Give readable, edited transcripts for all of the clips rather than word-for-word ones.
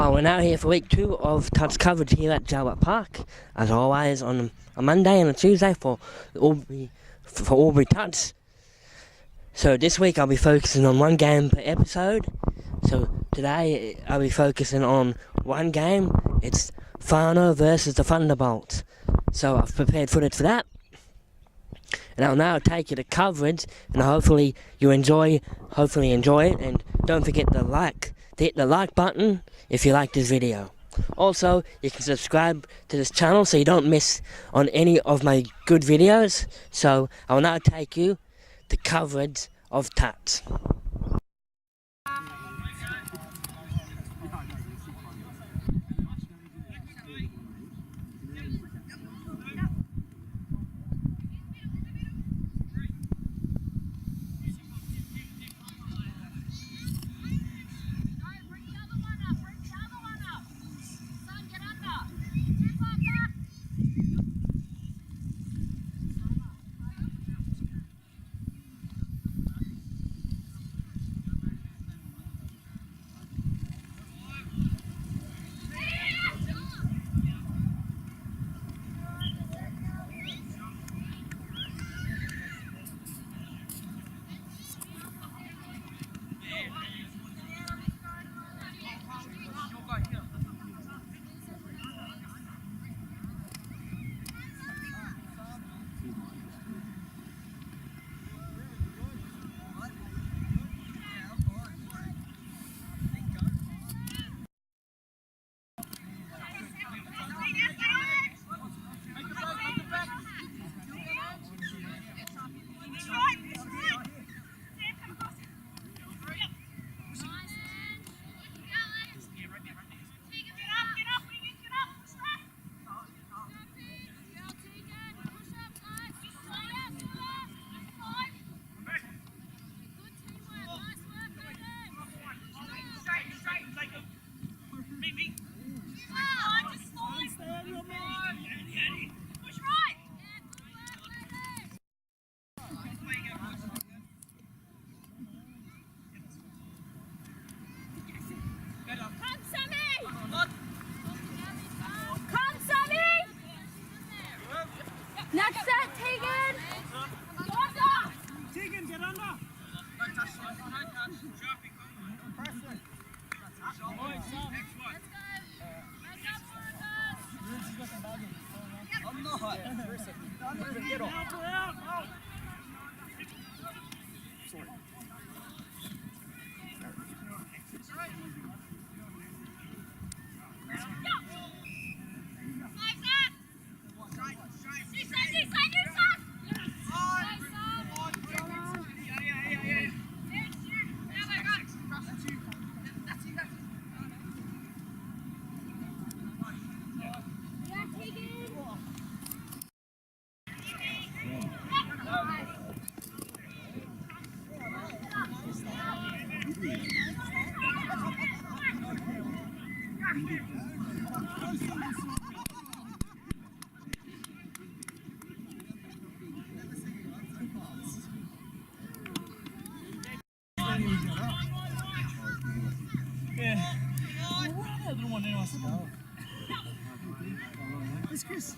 We're now here for week 2 of touch coverage here at Jalbert Park, as always on a Monday and a Tuesday for Albury Touch. So this week I'll be focusing on one game per episode. So today I'll be focusing on one game. It's Farno versus the Thunderbolts. So I've prepared footage for that, and I'll now take you to coverage, and hopefully you enjoy it, and don't forget to hit the like button if you like this video. Also, you can subscribe to this channel so you don't miss on any of my good videos. So I will now take you to coverage of Tats. Next set, Tegan! Tegan, get under! Preston! I'm not! Get off! Sorry. Yeah. I don't want anyone to know. It's Chris.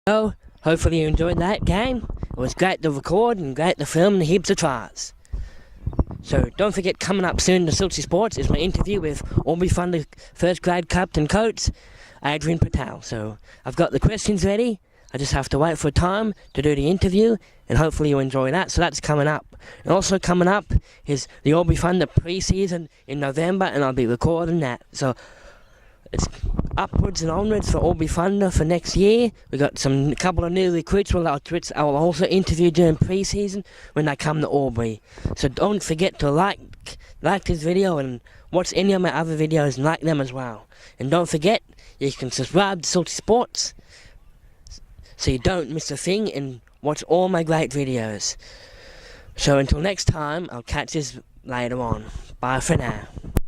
So, hopefully you enjoyed that game. It was great to record and great to film the heaps of tries. So don't forget, coming up soon to Silty Sports is my interview with Albury Thunder first grade captain coach Adrian Patel. So I've got the questions ready. I just have to wait for time to do the interview, and hopefully you enjoy that. So that's coming up. And also coming up is the Albury Thunder pre-season in November, and I'll be recording that. So it's upwards and onwards for Albury Thunder for next year. We've got a couple of new recruits I will also interview during pre-season when they come to Albury. So don't forget to like this video and watch any of my other videos and like them as well. And don't forget, you can subscribe to Silty Sports so you don't miss a thing, and watch all my great videos. So until next time, I'll catch you later on. Bye for now.